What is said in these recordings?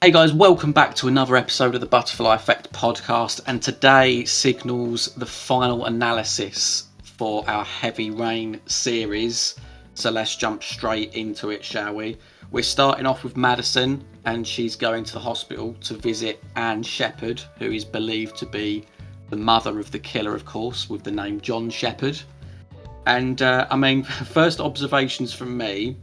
Hey guys, welcome back to another episode of the Butterfly Effect podcast, and today signals the final analysis for our Heavy Rain series. So let's jump straight into it, shall we? We're starting off with Madison, and she's going to the hospital to visit Ann Sheppard, who is believed to be the mother of the killer, of course, with the name John Sheppard. And first observations from me,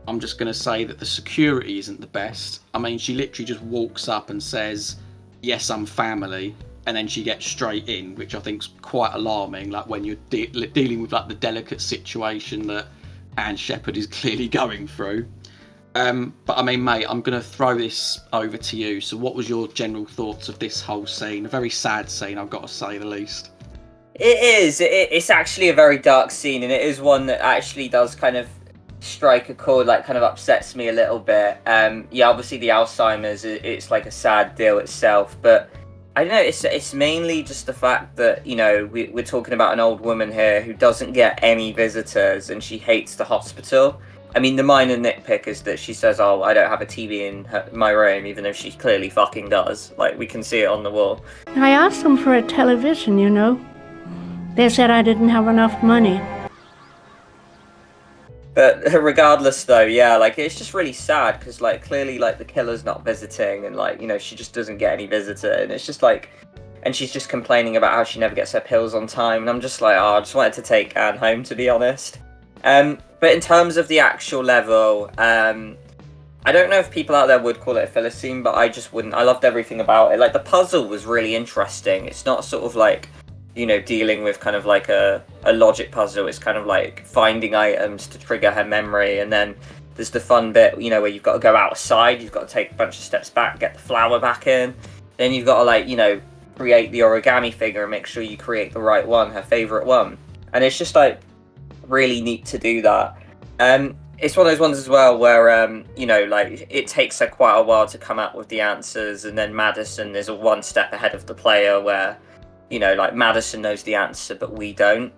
I'm just going to say that the security isn't the best. I mean, she literally just walks up and says, "Yes, I'm family," and then she gets straight in, which I think's quite alarming. Like when you're dealing with like the delicate situation that Ann Sheppard is clearly going through. But I mean, mate, I'm going to throw this over to you. So, what was your general thoughts of this whole scene? A very sad scene, I've got to say the least. It is. It's actually a very dark scene, and it is one that actually does kind of strike a chord, like kind of upsets me a little bit. Obviously the Alzheimer's, it's like a sad deal itself, but I don't know, it's mainly just the fact that, you know, we're talking about an old woman here who doesn't get any visitors and she hates the hospital. I mean, the minor nitpick is that she says, "Oh, I don't have a TV in my room," even though she clearly fucking does. Like, we can see it on the wall. I asked them for a television, you know. They said I didn't have enough money. But regardless, though, yeah, like, it's just really sad because, like, clearly, like, the killer's not visiting and, like, you know, she just doesn't get any visitor. And it's just, like, and she's just complaining about how she never gets her pills on time. And I'm just like, oh, I just wanted to take Anne home, to be honest. But in terms of the actual level, I don't know if people out there would call it a filler scene, but I just wouldn't. I loved everything about it. Like, the puzzle was really interesting. It's not sort of like, you know, dealing with kind of like a logic puzzle. It's kind of like finding items to trigger her memory, and then there's the fun bit, you know, where you've got to go outside, you've got to take a bunch of steps back, get the flower back in, then you've got to, like, you know, create the origami figure and make sure you create the right one, her favorite one. And it's just like really neat to do that. It's one of those ones as well where you know, like, it takes her quite a while to come up with the answers, and then Madison is one step ahead of the player where, you know, like, Madison knows the answer, but we don't.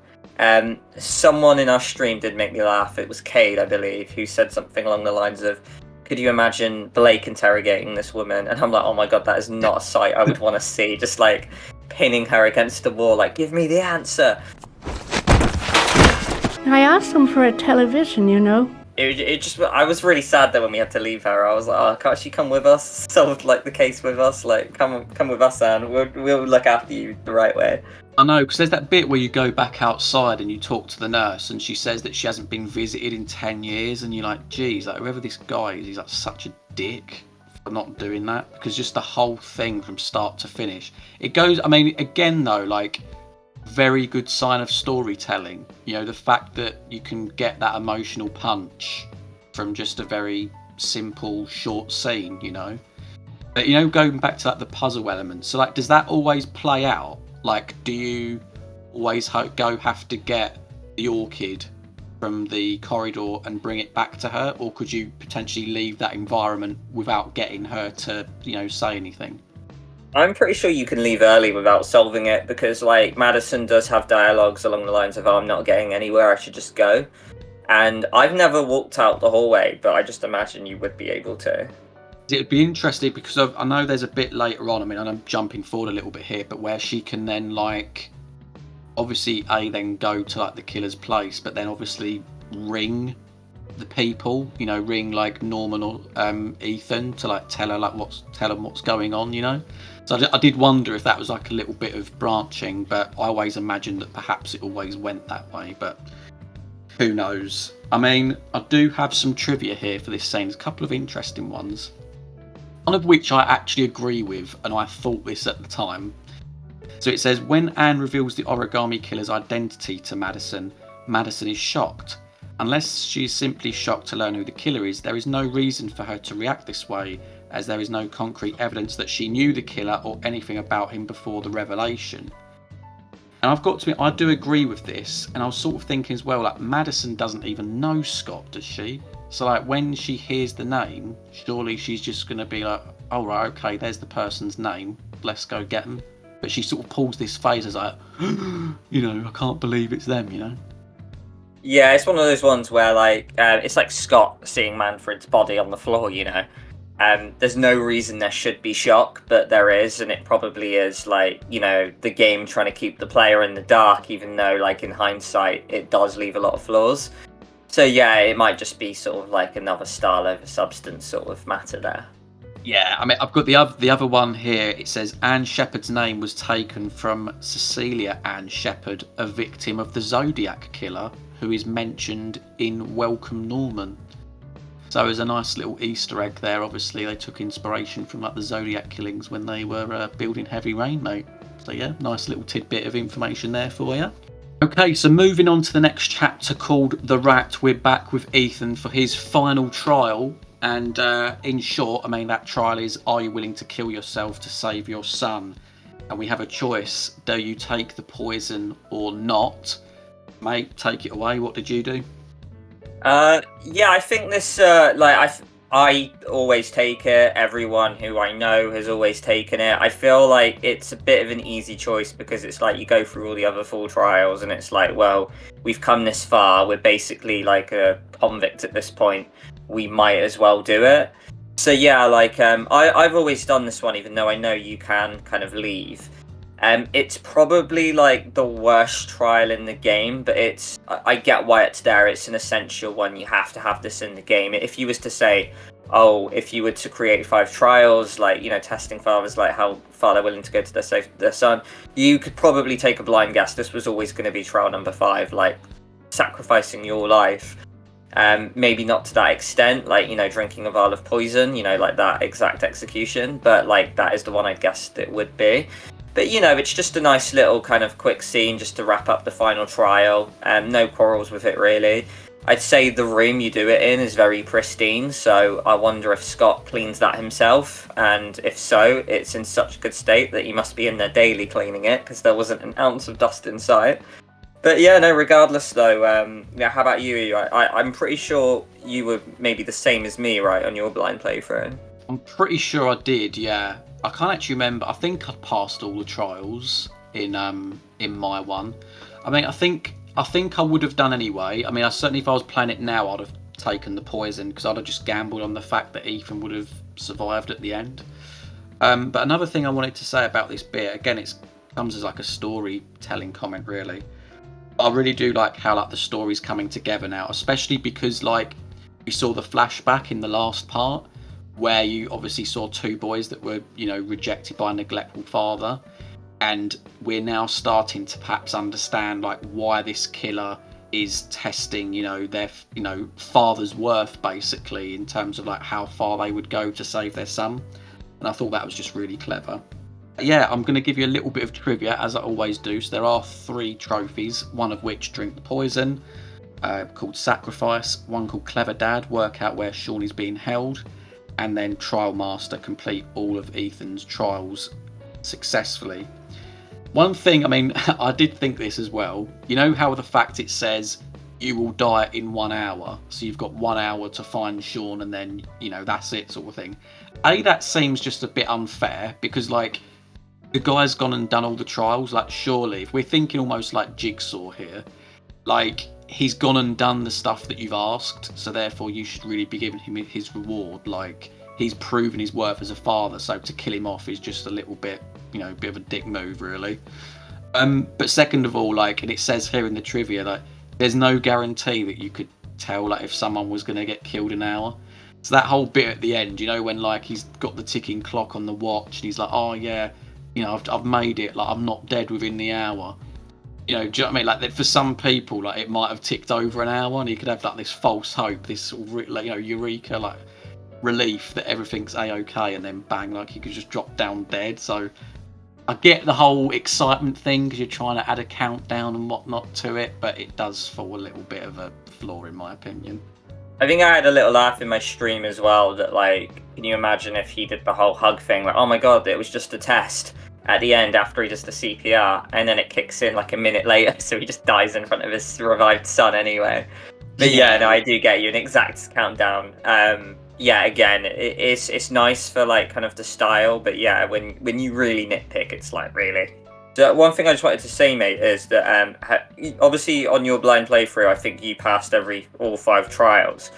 Someone in our stream did make me laugh. It was Cade, I believe, who said something along the lines of, "Could you imagine Blake interrogating this woman?" And I'm like, oh my god, that is not a sight I would want to see. Just, like, pinning her against the wall, like, "Give me the answer." I asked them for a television, you know. I was really sad though when we had to leave her. I was like, "Oh, can't she come with us? Solve, like, the case with us? Like, come with us, Anne. We'll look after you the right way." I know, because there's that bit where you go back outside and you talk to the nurse, and she says that she hasn't been visited in 10 years, and you're like, geez, like, whoever this guy is, he's like such a dick for not doing that, because just the whole thing from start to finish, it goes, I mean, again though, like, very good sign of storytelling, you know, the fact that you can get that emotional punch from just a very simple short scene, you know. But, you know, going back to, like, the puzzle element, so, like, does that always play out? Like, do you always have to get the orchid from the corridor and bring it back to her, or could you potentially leave that environment without getting her to, you know, say anything? I'm pretty sure you can leave early without solving it, because, like, Madison does have dialogues along the lines of, "Oh, I'm not getting anywhere, I should just go." And I've never walked out the hallway, but I just imagine you would be able to. It'd be interesting because I know there's a bit later on, I mean, I'm jumping forward a little bit here, but where she can then, like, obviously then go to, like, the killer's place, but then obviously ring the people, you know, ring, like, Norman or Ethan to, like, tell them what's going on, you know. So I did wonder if that was like a little bit of branching, but I always imagined that perhaps it always went that way, but who knows. I mean, I do have some trivia here for this scene. There's a couple of interesting ones, one of which I actually agree with, and I thought this at the time. So it says, when Anne reveals the origami killer's identity to Madison, Madison is shocked. Unless she is simply shocked to learn who the killer is, there is no reason for her to react this way, as there is no concrete evidence that she knew the killer or anything about him before the revelation. And I've got to admit, I do agree with this, and I was sort of thinking as well, like, Madison doesn't even know Scott, does she? So, like, when she hears the name, surely she's just going to be like, "Oh, right, okay, there's the person's name, let's go get them." But she sort of pulls this face as like, you know, I can't believe it's them, you know? Yeah, it's one of those ones where, like, it's like Scott seeing Manfred's body on the floor, you know. There's no reason there should be shock, but there is, and it probably is, like, you know, the game trying to keep the player in the dark, even though, like, in hindsight, it does leave a lot of flaws. So yeah, it might just be sort of like another style over substance sort of matter there. Yeah, I mean, I've got the other one here. It says Ann Sheppard's name was taken from Cecilia Ann Sheppard, a victim of the Zodiac killer, who is mentioned in Welcome Norman. So there's a nice little Easter egg there. Obviously, they took inspiration from like the Zodiac killings when they were building Heavy Rain, mate. So yeah, nice little tidbit of information there for you. Okay, so moving on to the next chapter called The Rat, we're back with Ethan for his final trial. And in short, I mean, that trial is, are you willing to kill yourself to save your son? And we have a choice. Do you take the poison or not? Mate, take it away. What did you do? Yeah, I think this, I always take it. Everyone who I know has always taken it. I feel like it's a bit of an easy choice because it's like you go through all the other full trials and it's like, well, we've come this far. We're basically like a convict at this point. We might as well do it. So yeah, like I've always done this one, even though I know you can kind of leave. It's probably like the worst trial in the game, but I get why it's there. It's an essential one. You have to have this in the game. If you was to say, oh, if you were to create 5 trials, like, you know, testing fathers, like how far they're willing to go to save their son, you could probably take a blind guess. This was always going to be trial number 5, like sacrificing your life. Maybe not to that extent, like, you know, drinking a vial of poison, you know, like that exact execution, but like that is the one I guessed it would be. But, you know, it's just a nice little kind of quick scene just to wrap up the final trial. No quarrels with it, really. I'd say the room you do it in is very pristine, so I wonder if Scott cleans that himself, and if so, it's in such good state that he must be in there daily cleaning it, because there wasn't an ounce of dust in sight. But yeah, no, regardless though, yeah, how about you? I'm pretty sure you were maybe the same as me, right, on your blind playthrough? I'm pretty sure I did, yeah. I can't actually remember. I think I passed all the trials in my one. I mean, I think I would have done anyway. I mean, certainly if I was playing it now, I'd have taken the poison because I'd have just gambled on the fact that Ethan would have survived at the end. But another thing I wanted to say about this bit, again, it comes as like a storytelling comment, really. I really do like how like the story's coming together now, especially because like we saw the flashback in the last part where you obviously saw 2 boys that were, you know, rejected by a neglectful father, and we're now starting to perhaps understand like why this killer is testing, you know, their, you know, father's worth basically in terms of like how far they would go to save their son. And I thought that was just really clever. Yeah, I'm going to give you a little bit of trivia, as I always do. So there are 3 trophies, one of which drink the poison, called Sacrifice, one called Clever Dad, work out where Sean is being held, and then Trial Master, complete all of Ethan's trials successfully. One thing, I mean, I did think this as well. You know how the fact it says you will die in 1 hour, so you've got 1 hour to find Sean and then, you know, that's it sort of thing. That seems just a bit unfair because, like, the guy's gone and done all the trials. Like, surely, if we're thinking almost like Jigsaw here, like, he's gone and done the stuff that you've asked, so therefore you should really be giving him his reward. Like, he's proven his worth as a father, so to kill him off is just a little bit, you know, a bit of a dick move, really. But second of all, like, and it says here in the trivia, like, there's no guarantee that you could tell, like, if someone was going to get killed in an hour. So that whole bit at the end, you know, when, like, he's got the ticking clock on the watch, and he's like, oh, yeah, you know, I've made it, like, I'm not dead within the hour. You know, do you know what I mean? Like, for some people, like, it might have ticked over an hour, and you could have, like, this false hope, this, like, you know, eureka, like, relief that everything's a-okay, and then bang, like, you could just drop down dead. So I get the whole excitement thing because you're trying to add a countdown and whatnot to it, but it does fall a little bit of a flaw, in my opinion. I think I had a little laugh in my stream as well that, like, can you imagine if he did the whole hug thing, like, oh my god, it was just a test at the end after he does the CPR, and then it kicks in like a minute later, so he just dies in front of his revived son anyway. But yeah, no, I do get you, an exact countdown. Yeah, again, it's nice for like kind of the style, but yeah, when you really nitpick, it's like, really. So one thing I just wanted to say, mate, is that obviously on your blind playthrough, I think you passed all 5 trials.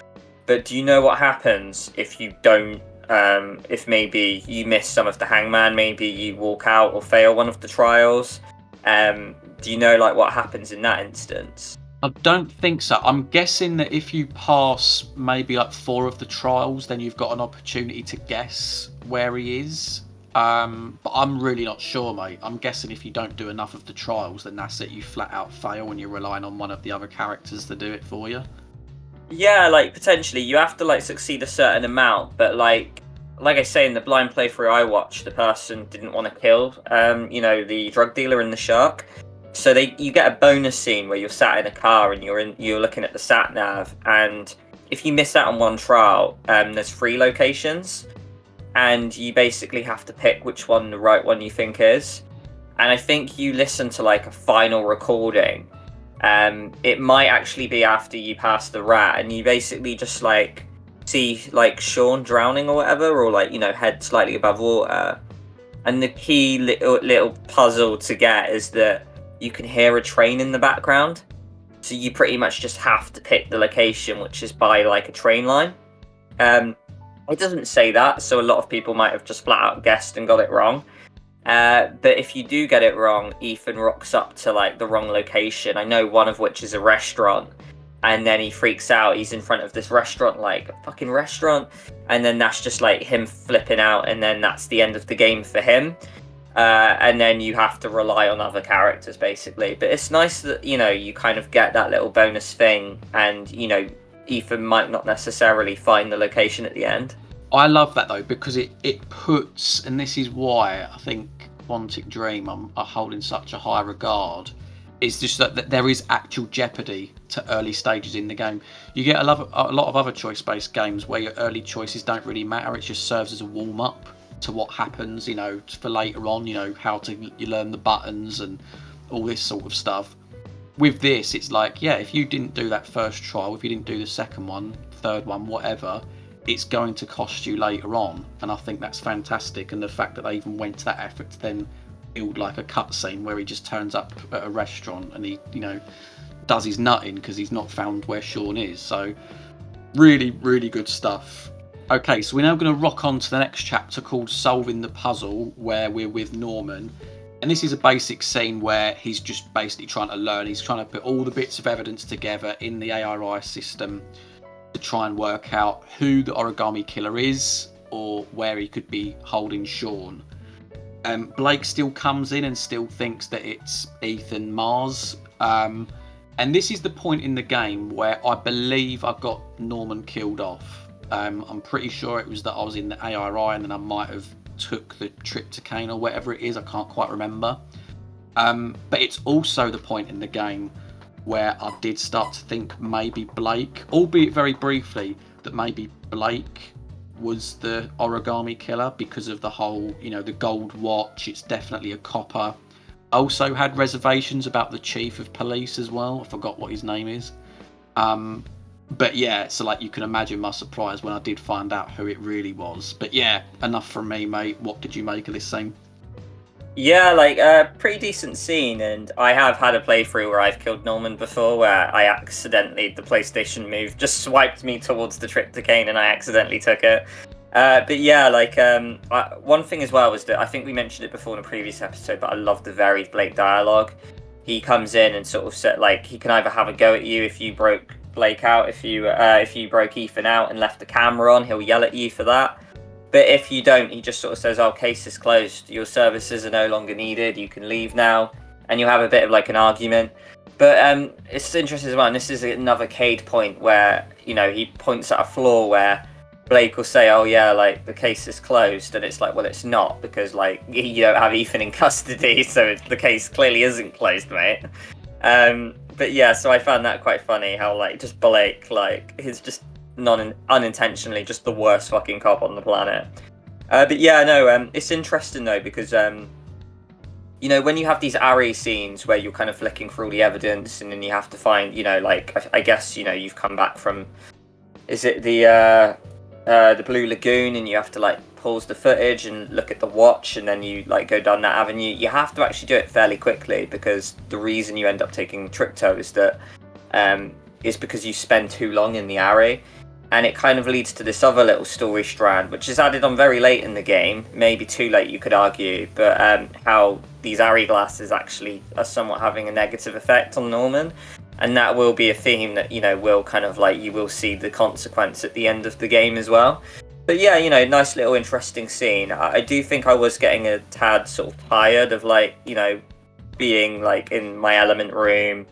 But do you know what happens if you don't If maybe you miss some of the hangman, maybe you walk out or fail one of the trials. Do you know like what happens in that instance? I don't think so. I'm guessing that if you pass maybe like 4 of the trials, then you've got an opportunity to guess where he is. But I'm really not sure, mate. I'm guessing if you don't do enough of the trials, then that's it. You flat out fail and you're relying on one of the other characters to do it for you. Yeah, like potentially you have to like succeed a certain amount, but like I say in the blind playthrough I watched, the person didn't want to kill the drug dealer and the shark. So you get a bonus scene where you're sat in a car and you're looking at the sat nav, and if you miss out on one trial, there's 3 locations, and you basically have to pick which one the right one you think is. And I think you listen to like a final recording. It might actually be after you pass the rat, and you basically just like see like Sean drowning or whatever, or like head slightly above water. And the key little puzzle to get is that you can hear a train in the background, so you pretty much just have to pick the location, which is by like a train line. It doesn't say that, so a lot of people might have just flat out guessed and got it wrong. But if you do get it wrong, Ethan rocks up to like the wrong location. I know one of which is a restaurant, and then he freaks out. He's in front of this restaurant, like a fucking restaurant, and then that's just like him flipping out, and then that's the end of the game for him. And then you have to rely on other characters basically. But it's nice that you kind of get that little bonus thing, and Ethan might not necessarily find the location at the end. I love that though, because it puts, and this is why I think Quantic Dream I hold in such a high regard, is just that there is actual jeopardy to early stages in the game. You get a lot of other choice-based games where your early choices don't really matter. It just serves as a warm-up to what happens, for later on, how you learn the buttons and all this sort of stuff. With this, it's like, yeah, if you didn't do that first trial, if you didn't do the second one, third one, whatever, it's going to cost you later on. And I think that's fantastic. And the fact that they even went to that effort to then build like a cutscene where he just turns up at a restaurant and he, does his nutting because he's not found where Sean is. So really, really good stuff. Okay, so we're now going to rock on to the next chapter called Solving the Puzzle, where we're with Norman. And this is a basic scene where he's just basically trying to learn. He's trying to put all the bits of evidence together in the ARI system to try and work out who the origami killer is, or where he could be holding Sean. Blake still comes in and still thinks that it's Ethan Mars. And this is the point in the game where I believe I got Norman killed off. I'm pretty sure it was that I was in the ARI and then I might have took the tryptocane or whatever it is. I can't quite remember. But it's also the point in the game where I did start to think maybe Blake, albeit very briefly, that maybe Blake was the origami killer because of the whole, the gold watch. It's definitely a copper. I also had reservations about the chief of police as well. I forgot what his name is. But yeah, so like you can imagine my surprise when I did find out who it really was. But yeah, enough from me, mate. What did you make of this scene? Yeah, like a pretty decent scene, and I have had a playthrough where I've killed Norman before, where I accidentally, the PlayStation Move just swiped me towards the tryptocane and I accidentally took it. But yeah, like one thing as well was that I think we mentioned it before in a previous episode, but I love the varied Blake dialogue. He comes in and sort of said, like, he can either have a go at you if you broke Blake out, if you broke Ethan out and left the camera on, he'll yell at you for that. But if you don't, he just sort of says, "Oh, case is closed. Your services are no longer needed. You can leave now." And you have a bit of like an argument. But it's interesting as well. And this is another Cade point where he points at a flaw where Blake will say, "Oh yeah, like the case is closed," and it's like, well, it's not, because like you don't have Ethan in custody, so the case clearly isn't closed, mate. But yeah, so I found that quite funny how like just Blake, like he's just unintentionally just the worst fucking cop on the planet. But yeah, no, it's interesting though, because when you have these ARI scenes where you're kind of flicking through all the evidence and then you have to find, like I guess you've come back from, is it the Blue Lagoon, and you have to like pause the footage and look at the watch, and then you like go down that avenue. You have to actually do it fairly quickly, because the reason you end up taking Trypto is that is because you spend too long in the ARI. and it kind of leads to this other little story strand, which is added on very late in the game, maybe too late you could argue, but how these Ari glasses actually are somewhat having a negative effect on Norman, and that will be a theme that, you know, will kind of like, you will see the consequence at the end of the game as well. But yeah, you know, nice little interesting scene. I do think I was getting a tad sort of tired of, like, you know, being like in my element room,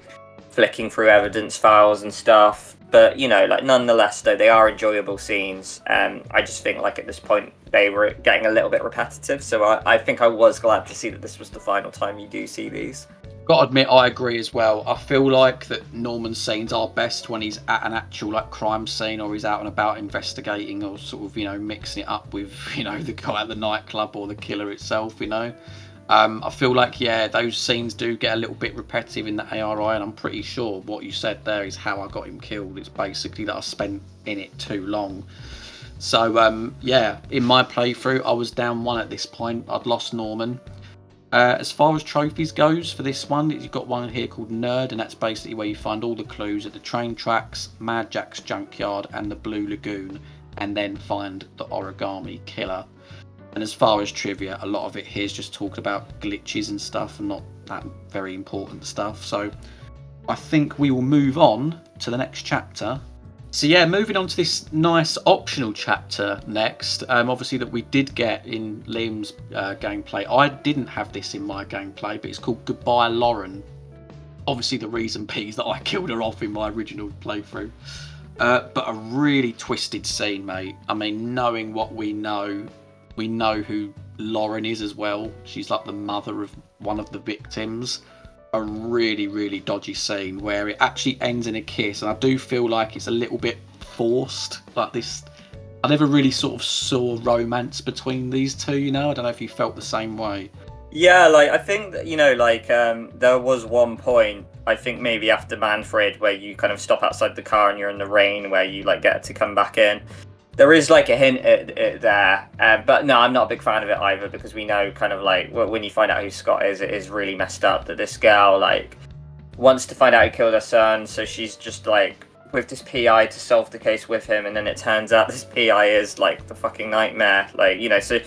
flicking through evidence files and stuff. But, you know, like, nonetheless, though, they are enjoyable scenes. I just think, like, at this point, they were getting a little bit repetitive. So I think I was glad to see that this was the final time you do see these. Got to admit, I agree as well. I feel like that Norman's scenes are best when he's at an actual, like, crime scene, or he's out and about investigating, or sort of, you know, mixing it up with, you know, the guy at the nightclub or the killer itself, you know. I feel like, yeah, those scenes do get a little bit repetitive in the ARI, and I'm pretty sure what you said there is how I got him killed. It's basically that I spent in it too long. So, yeah, in my playthrough, I was down 1 at this point. I'd lost Norman. As far as trophies goes for this one, you've got one here called Nerd, and that's basically where you find all the clues at the train tracks, Mad Jack's junkyard, and the Blue Lagoon, and then find the origami killer. And as far as trivia, a lot of it here is just talking about glitches and stuff, and not that very important stuff. So I think we will move on to the next chapter. So yeah, moving on to this nice optional chapter next. Obviously that we did get in Liam's gameplay. I didn't have this in my gameplay, but it's called Goodbye Lauren. Obviously the reason being is that I killed her off in my original playthrough. But a really twisted scene, mate. I mean, knowing what we know who Lauren is as well. She's like the mother of one of the victims. A really, really dodgy scene where it actually ends in a kiss, and I do feel like it's a little bit forced. Like this, I never really sort of saw romance between these two, you know. I don't know if you felt the same way. Yeah, like, I think that, you know, like, there was one point, I think maybe after Manfred, where you kind of stop outside the car and you're in the rain, where you, like, get to come back in. There is, like, a hint at it there, but no, I'm not a big fan of it either, because we know kind of, like, when you find out who Scott is, it is really messed up that this girl, like, wants to find out who killed her son, so she's just, like, with this PI to solve the case with him, and then it turns out this PI is, like, the fucking nightmare, like, you know, so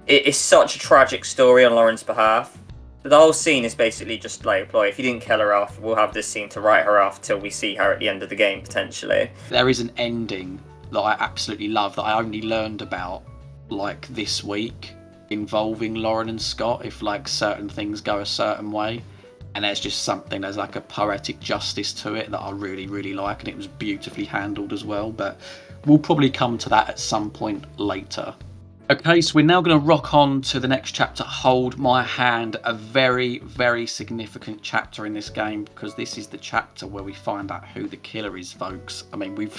it is such a tragic story on Lauren's behalf. The whole scene is basically just, like, a ploy. If you didn't kill her off, we'll have this scene to write her off till we see her at the end of the game, potentially. There is an ending that I absolutely love that I only learned about, like, this week, involving Lauren and Scott, if, like, certain things go a certain way. And there's just something, there's like a poetic justice to it that I really, really like, and it was beautifully handled as well. But we'll probably come to that at some point later. Okay, so we're now going to rock on to the next chapter, Hold My Hand, a very, very significant chapter in this game, because this is the chapter where we find out who the killer is, folks. I mean,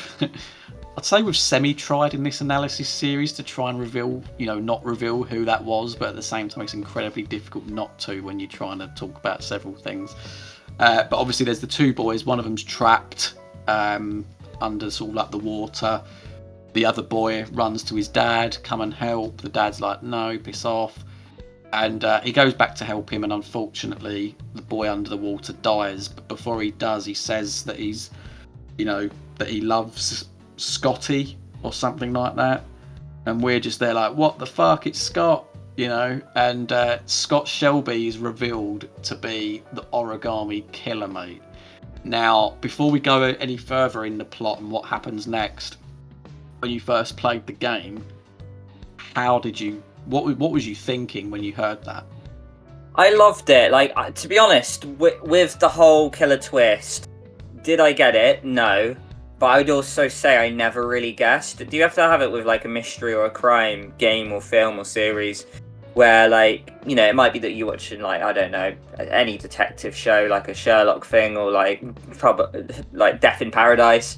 I'd say we've semi-tried in this analysis series to try and reveal, you know, not reveal who that was, but at the same time it's incredibly difficult not to when you're trying to talk about several things. But obviously there's the two boys, one of them's trapped under sort of like the water. The other boy runs to his dad, come and help. The dad's like, no, piss off. And he goes back to help him, and unfortunately the boy under the water dies. But before he does, he says that he's, you know, that he loves Scotty or something like that. And we're just there like, what the fuck, it's Scott, you know. And Scott Shelby is revealed to be the origami killer, mate. Now, before we go any further in the plot and what happens next, when you first played the game, how did you, what was you thinking when you heard that? I loved it. Like, to be honest, with the whole killer twist, did I get it? No. But I would also say I never really guessed. Do you have to have it with, like, a mystery or a crime game or film or series where, like, you know, it might be that you're watching, like, I don't know, any detective show, like a Sherlock thing, or like Death in Paradise.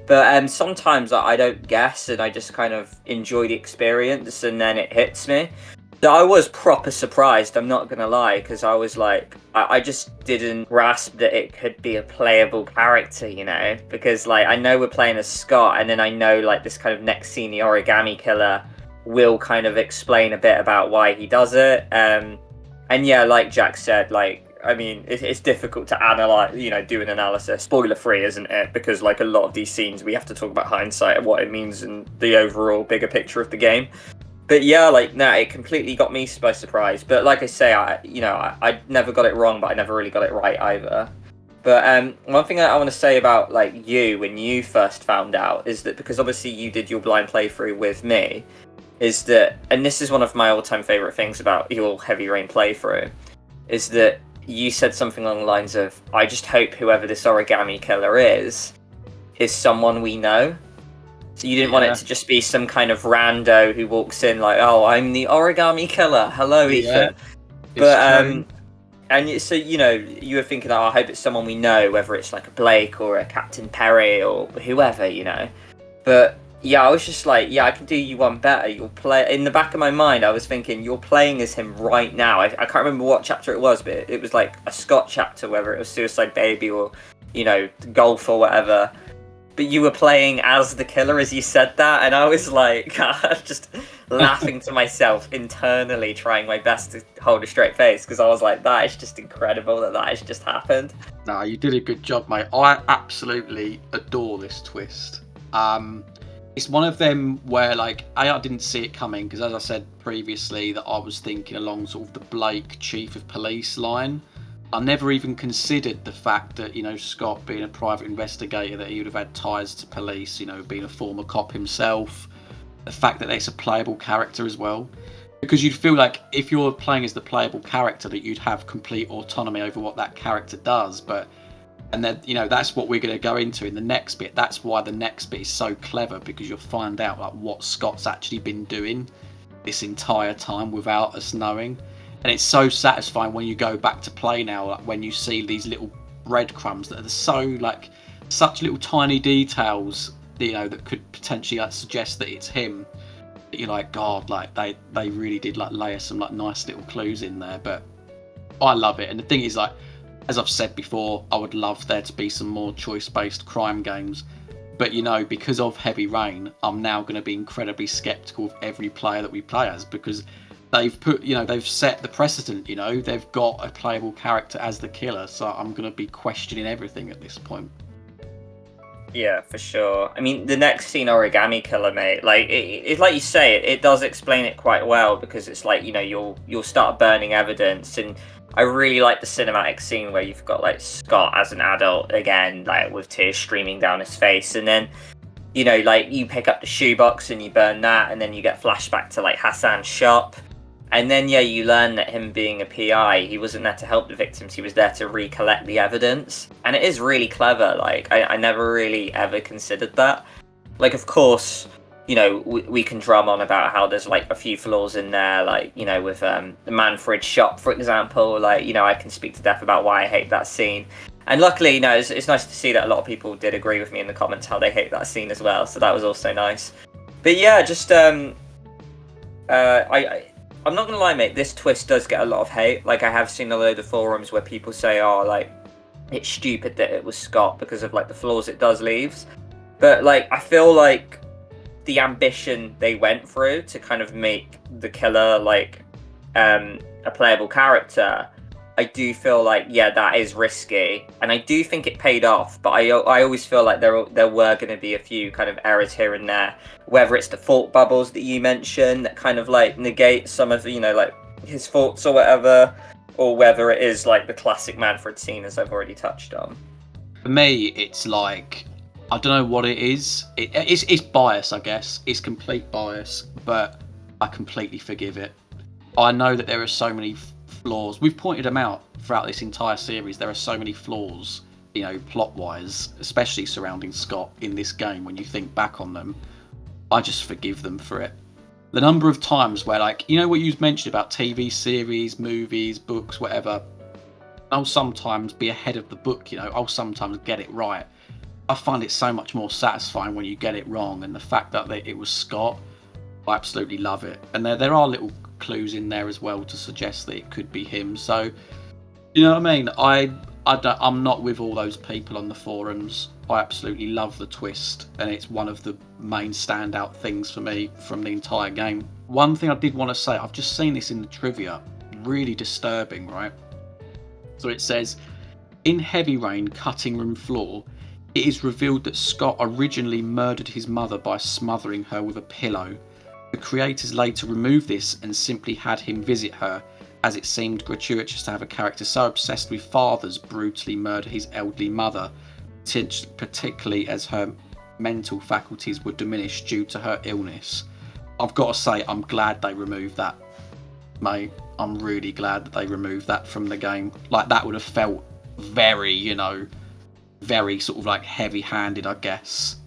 But sometimes I don't guess, and I just kind of enjoy the experience, and then it hits me. So I was proper surprised, I'm not going to lie, because I was like, I just didn't grasp that it could be a playable character, you know? Because, like, I know we're playing as Scott, and then I know, like, this kind of next scene, the origami killer will kind of explain a bit about why he does it. And yeah, like Jack said, like, I mean, it's difficult to analyze, do an analysis. Spoiler free, isn't it? Because like a lot of these scenes, we have to talk about hindsight and what it means and the overall bigger picture of the game. But yeah, like, it completely got me by surprise. But like I say, I never got it wrong, but I never really got it right either. But one thing I want to say about like you when you first found out is that, because obviously you did your blind playthrough with me, is that, and this is one of my all-time favorite things about your Heavy Rain playthrough, is that you said something along the lines of, I just hope whoever this origami killer is someone we know. So you didn't want it to just be some kind of rando who walks in like, oh, I'm the origami killer. Hello, Ethan. But and so you were thinking, oh, I hope it's someone we know, whether it's like a Blake or a Captain Perry or whoever, But yeah, I was just like, yeah, I can do you one better. You'll play. In the back of my mind, I was thinking, you're playing as him right now. I can't remember what chapter it was, but it was like a Scott chapter, whether it was Suicide Baby or Golf or whatever. But you were playing as the killer as you said that, and I was like, just laughing to myself internally, trying my best to hold a straight face, because I was like, that is just incredible that has just happened. No, you did a good job, mate. I absolutely adore this twist. It's one of them where, like, I didn't see it coming, because as I said previously, that I was thinking along sort of the Blake Chief of Police line. I never even considered the fact that, Scott being a private investigator, that he would have had ties to police, being a former cop himself. The fact that it's a playable character as well. Because you'd feel like if you're playing as the playable character, that you'd have complete autonomy over what that character does. And then, that's what we're going to go into in the next bit. That's why the next bit is so clever, because you'll find out like what Scott's actually been doing this entire time without us knowing. And it's so satisfying when you go back to play now, like when you see these little breadcrumbs that are so like such little tiny details, that could potentially suggest that it's him. That you're like, God, like they really did like layer some like nice little clues in there. But I love it. And the thing is, like, as I've said before, I would love there to be some more choice-based crime games. But because of Heavy Rain, I'm now going to be incredibly skeptical of every player that we play as, because they've set the precedent. They've got a playable character as the killer, so I'm going to be questioning everything at this point. Yeah, for sure. I mean, the next scene, Origami Killer, mate, like it's like you say, it does explain it quite well, because it's like, you'll start burning evidence. And I really like the cinematic scene where you've got like Scott as an adult again, like with tears streaming down his face, and then like you pick up the shoebox and you burn that, and then you get flashback to like Hassan's shop. And then, you learn that him being a PI, he wasn't there to help the victims, he was there to recollect the evidence. And it is really clever. Like, I never really ever considered that. Like, of course, we can drum on about how there's, like, a few flaws in there, like, with the Manfred shop, for example. Like, I can speak to death about why I hate that scene. And luckily, it's nice to see that a lot of people did agree with me in the comments how they hate that scene as well. So that was also nice. But yeah, just, I'm not gonna lie, mate, this twist does get a lot of hate. Like, I have seen a load of forums where people say, oh, like, it's stupid that it was Scott because of, like, the flaws it does leaves. But, like, I feel like the ambition they went through to kind of make the killer, like, a playable character, I do feel like, yeah, that is risky. And I do think it paid off, but I always feel like there were going to be a few kind of errors here and there, whether it's the fault bubbles that you mentioned that kind of like negate some of, like his faults or whatever, or whether it is like the classic Manfred scene, as I've already touched on. For me, it's like, I don't know what it is. It's bias, I guess. It's complete bias, but I completely forgive it. I know that there are so many flaws. We've pointed them out throughout this entire series. There are so many flaws, plot-wise, especially surrounding Scott in this game. When you think back on them, I just forgive them for it. The number of times where, like, what you mentioned about TV series, movies, books, whatever, I'll sometimes be ahead of the book, I'll sometimes get it right. I find it so much more satisfying when you get it wrong, and the fact that it was Scott, I absolutely love it. And there are little clues in there as well to suggest that it could be him. So, you know what I mean? I'm not with all those people on the forums. I absolutely love the twist, and it's one of the main standout things for me from the entire game. One thing I did want to say, I've just seen this in the trivia, really disturbing, right? So it says, in Heavy Rain cutting room floor, it is revealed that Scott originally murdered his mother by smothering her with a pillow. The creators later removed this and simply had him visit her, as it seemed gratuitous to have a character so obsessed with fathers brutally murder his elderly mother, particularly as her mental faculties were diminished due to her illness. I've got to say, I'm glad they removed that, mate. I'm really glad that they removed that from the game. Like, that would have felt very, very sort of like heavy-handed, I guess,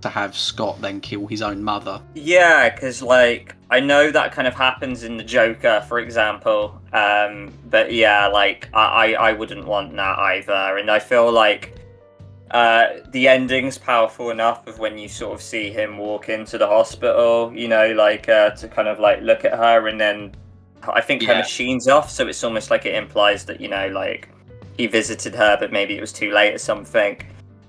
to have Scott then kill his own mother. Yeah, because like I know that kind of happens in the Joker, for example. But yeah, like I wouldn't want that either. And I feel like the ending's powerful enough of when you sort of see him walk into the hospital, to kind of like look at her, and then I think her machine's off, so it's almost like it implies that, like he visited her, but maybe it was too late or something.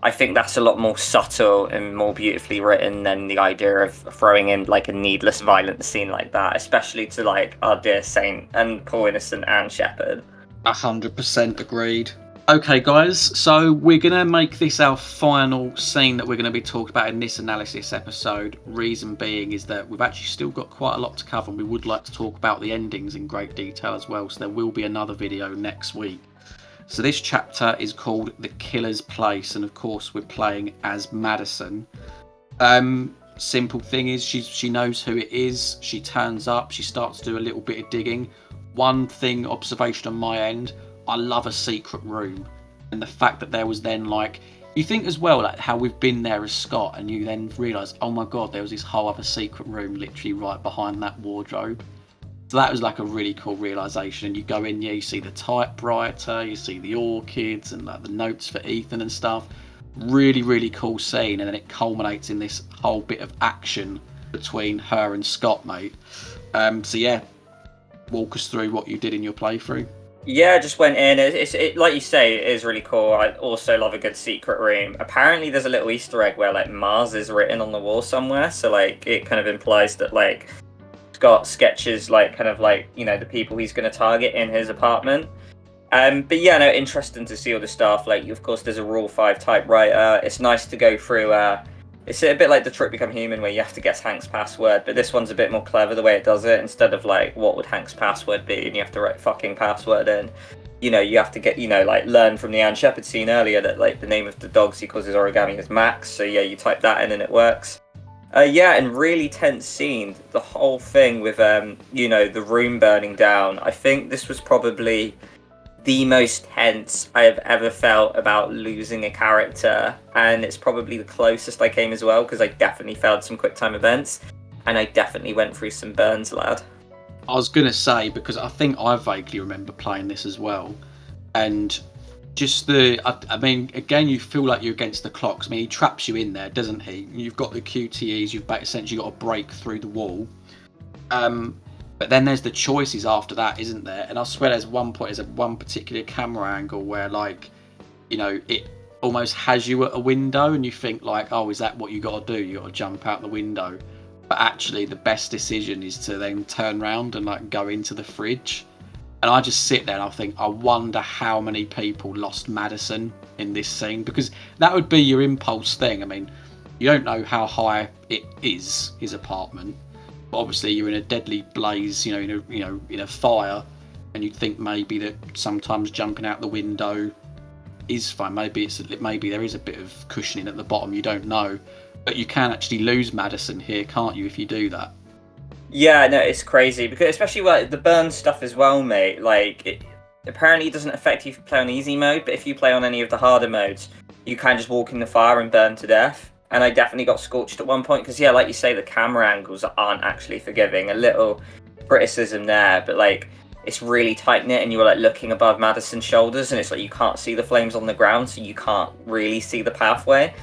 I think that's a lot more subtle and more beautifully written than the idea of throwing in like a needless violent scene like that, especially to like our dear saint and poor innocent Ann Sheppard. 100% agreed. Okay guys, so we're going to make this our final scene that we're going to be talking about in this analysis episode. Reason being is that we've actually still got quite a lot to cover, and we would like to talk about the endings in great detail as well, so there will be another video next week. So this chapter is called The Killer's Place, and of course we're playing as Madison. Simple thing is she knows who it is. She turns up, she starts to do a little bit of digging. One thing, observation on my end, I love a secret room, and the fact that there was then like, you think as well like how we've been there as Scott, and you then realise, oh my god, there was this whole other secret room literally right behind that wardrobe. So that was like a really cool realisation. And you go in, you see the typewriter, you see the orchids and like the notes for Ethan and stuff. Really, really cool scene. And then it culminates in this whole bit of action between her and Scott, mate. So yeah, walk us through what you did in your playthrough. Yeah, just went in. It like you say, it is really cool. I also love a good secret room. Apparently there's a little Easter egg where like Mars is written on the wall somewhere. So like it kind of implies that like Scott sketches like kind of like, the people he's going to target in his apartment. But yeah, no, interesting to see all the stuff. Like, of course, there's a Rule 5 typewriter. It's nice to go through. It's a bit like Detroit Become Human, where you have to guess Hank's password, but this one's a bit more clever the way it does it. Instead of like, what would Hank's password be, and you have to write fucking password in. You have to get, like learn from the Ann Sheppard scene earlier that like the name of the dogs he calls his origami is Max. So yeah, you type that in and it works. Yeah, and really tense scene. The whole thing with, the room burning down. I think this was probably the most tense I have ever felt about losing a character. And it's probably the closest I came as well, because I definitely failed some quick time events. And I definitely went through some burns, lad. I was going to say, because I think I vaguely remember playing this as well. And just I mean, again, you feel like you're against the clocks. I mean, he traps you in there, doesn't he? You've got the QTEs, you've essentially got to break through the wall. But then there's the choices after that, isn't there? And I swear there's one particular camera angle where, like, it almost has you at a window, and you think, like, oh, is that what you got to do? You got to jump out the window. But actually, the best decision is to then turn around and, like, go into the fridge. And I just sit there and I think, I wonder how many people lost Madison in this scene, because that would be your impulse thing. I mean, you don't know how high it is, his apartment, but obviously you're in a deadly blaze, in a fire, and you'd think maybe that sometimes jumping out the window is fine. Maybe there is a bit of cushioning at the bottom. You don't know, but you can actually lose Madison here, can't you, if you do that? Yeah, no, it's crazy, because especially like the burn stuff as well, mate. Like, it apparently doesn't affect you if you play on easy mode, but if you play on any of the harder modes, you can just walk in the fire and burn to death. And I definitely got scorched at one point, because yeah, like you say, the camera angles aren't actually forgiving. A little criticism there, but like, it's really tight knit, and you're like looking above Madison's shoulders, and it's like you can't see the flames on the ground, so you can't really see the pathway.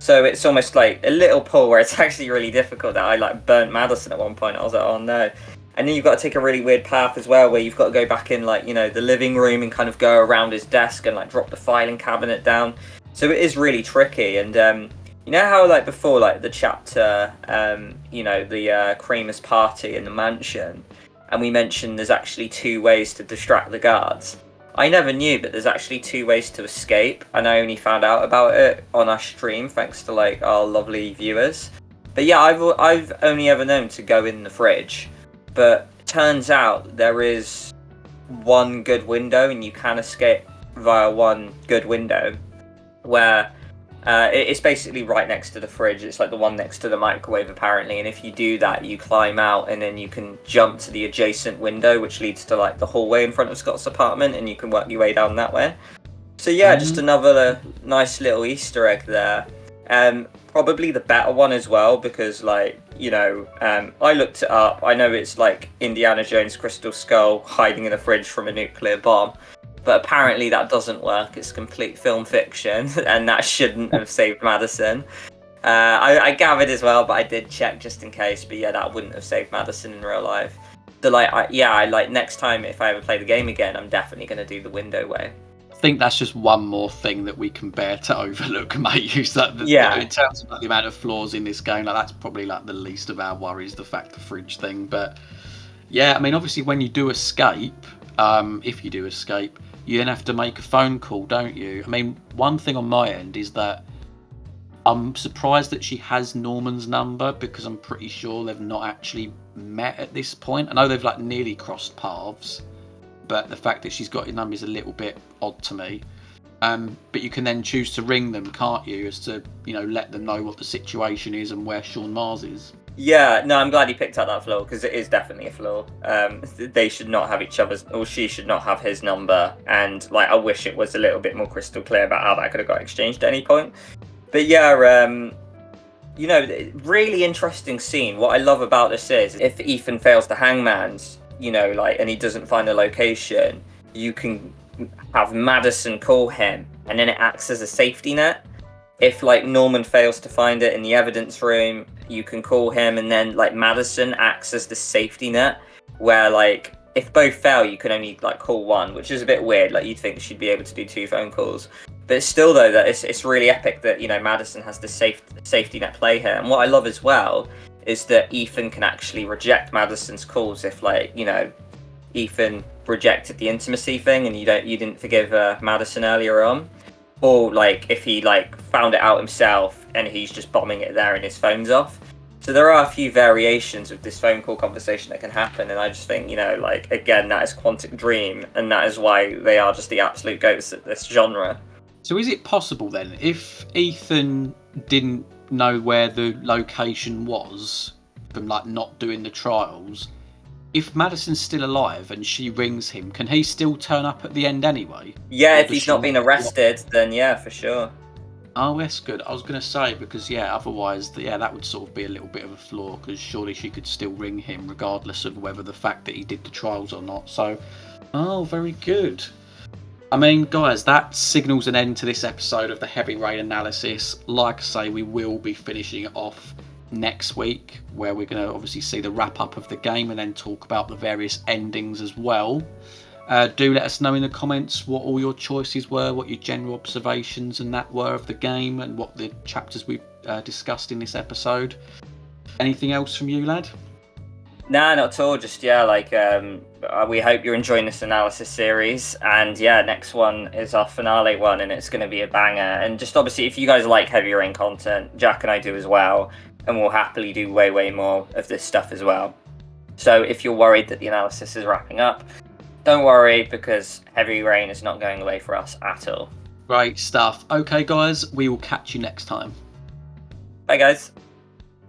So it's almost like a little pull where it's actually really difficult. That I like burnt Madison at one point. I was like, oh no. And then you've got to take a really weird path as well, where you've got to go back in like, the living room and kind of go around his desk and like drop the filing cabinet down. So it is really tricky. And you know how like before, like the chapter, the Kramer's party in the mansion, and we mentioned there's actually 2 ways to distract the guards. I never knew, but there's actually 2 ways to escape, and I only found out about it on our stream thanks to like our lovely viewers. But yeah, I've only ever known to go in the fridge, but turns out there is one good window, and you can escape via one good window, where it's basically right next to the fridge. It's like the one next to the microwave apparently, and if you do that, you climb out and then you can jump to the adjacent window, which leads to like the hallway in front of Scott's apartment, and you can work your way down that way. So yeah, just another nice little Easter egg there. Probably the better one as well, because like, you know, I looked it up. I know it's like Indiana Jones' Crystal Skull hiding in a fridge from a nuclear bomb, but apparently that doesn't work. It's complete film fiction, and that shouldn't have saved Madison. I gathered as well, but I did check just in case. But yeah, that wouldn't have saved Madison in real life. So like, I like next time if I ever play the game again, I'm definitely going to do the window way. I think that's just one more thing that we can bear to overlook, mate. In terms of like, the amount of flaws in this game, like that's probably like the least of our worries, the fridge thing. But yeah, I mean, obviously when you do escape, if you do escape, you then have to make a phone call, don't you? I mean, one thing on my end is that I'm surprised that she has Norman's number, because I'm pretty sure they've not actually met at this point. I know they've like nearly crossed paths, but the fact that she's got his number is a little bit odd to me. But you can then choose to ring them, can't you, as to, you know, let them know what the situation is and where Sean Mars is. Yeah, no, I'm glad you picked out that flaw, because it is definitely a flaw. They should not have each other's, or she should not have his number, and like I wish it was a little bit more crystal clear about how that could have got exchanged at any point. But yeah, you know, really interesting scene. What I love about this is if Ethan fails the hangman's, you know, like, and he doesn't find the location, you can have Madison call him, and then it acts as a safety net. If like Norman fails to find it in the evidence room, you can call him, and then like Madison acts as the safety net, where like if both fail, you can only like call one, which is a bit weird. Like you'd think she'd be able to do 2 phone calls, but still though, that it's really epic that, you know, Madison has the safety net play here. And what I love as well is that Ethan can actually reject Madison's calls if, like, you know, Ethan rejected the intimacy thing and you didn't forgive Madison earlier on, or like if he like found it out himself and he's just bombing it there and his phone's off. So there are a few variations of this phone call conversation that can happen, and I just think, you know, like, again, that is Quantic Dream, and that is why they are just the absolute goats at this genre. So is it possible then, if Ethan didn't know where the location was from like not doing the trials, if Madison's still alive and she rings him, can he still turn up at the end anyway? Yeah, if he's not been arrested, then yeah, for sure. Oh, that's good. I was going to say, because yeah, otherwise, yeah, that would sort of be a little bit of a flaw, because surely she could still ring him regardless of whether the fact that he did the trials or not. So, oh, very good. I mean, guys, that signals an end to this episode of the Heavy Rain analysis. Like I say, we will be finishing it off next week, where we're going to obviously see the wrap up of the game and then talk about the various endings as well. Do let us know in the comments what all your choices were, what your general observations and that were of the game, and what the chapters we've discussed in this episode. Anything else from you, lad? Nah, not at all. Just, yeah, like, we hope you're enjoying this analysis series, and yeah, next one is our finale one, and it's going to be a banger. And just obviously, if you guys like Heavy Rain content, Jack and I do as well, and we'll happily do way more of this stuff as well. So if you're worried that the analysis is wrapping up, don't worry, because Heavy Rain is not going away for us at all. Great stuff. Okay, guys, we will catch you next time. Bye, guys.